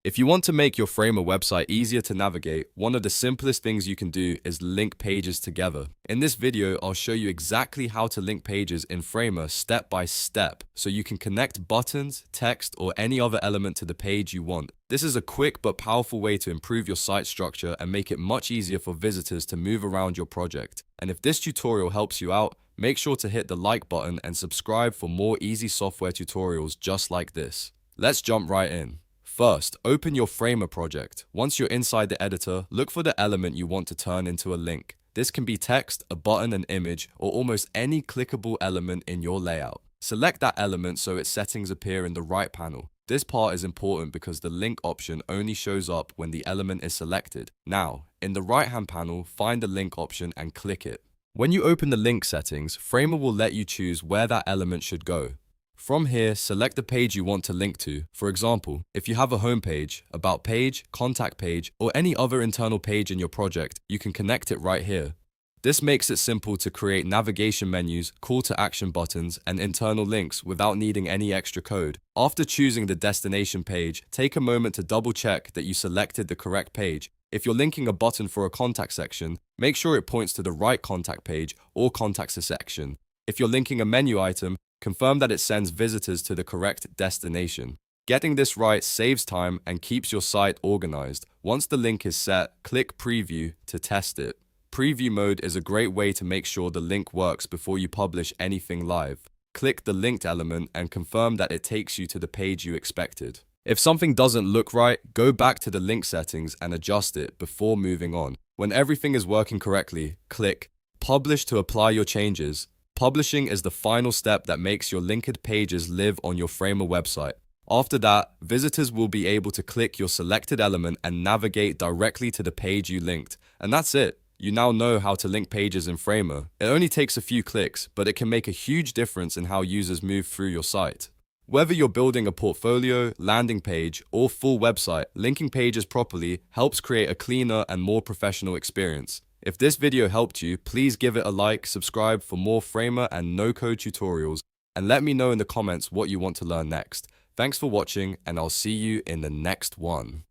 If you want to make your Framer website easier to navigate, one of the simplest things you can do is link pages together. In this video, I'll show you exactly how to link pages in Framer step by step, so you can connect buttons, text, or any other element to the page you want. This is a quick but powerful way to improve your site structure and make it much easier for visitors to move around your project. And if this tutorial helps you out, make sure to hit the like button and subscribe for more easy software tutorials just like this. Let's jump right in. First, open your Framer project. Once you're inside the editor, look for the element you want to turn into a link. This can be text, a button, an image, or almost any clickable element in your layout. Select that element so its settings appear in the right panel. This part is important because the link option only shows up when the element is selected. Now, in the right-hand panel, find the link option and click it. When you open the link settings, Framer will let you choose where that element should go. From here, select the page you want to link to. For example, if you have a home page, about page, contact page, or any other internal page in your project, you can connect it right here. This makes it simple to create navigation menus, call to action buttons, and internal links without needing any extra code. After choosing the destination page, take a moment to double check that you selected the correct page. If you're linking a button for a contact section, make sure it points to the right contact page or contacts section. If you're linking a menu item, confirm that it sends visitors to the correct destination. Getting this right saves time and keeps your site organized. Once the link is set, click Preview to test it. Preview mode is a great way to make sure the link works before you publish anything live. Click the linked element and confirm that it takes you to the page you expected. If something doesn't look right, go back to the link settings and adjust it before moving on. When everything is working correctly, click Publish to apply your changes. Publishing is the final step that makes your linked pages live on your Framer website. After that, visitors will be able to click your selected element and navigate directly to the page you linked. And that's it. You now know how to link pages in Framer. It only takes a few clicks, but it can make a huge difference in how users move through your site. Whether you're building a portfolio, landing page, or full website, linking pages properly helps create a cleaner and more professional experience. If this video helped you, please give it a like, subscribe for more Framer and no-code tutorials, and let me know in the comments what you want to learn next. Thanks for watching, and I'll see you in the next one.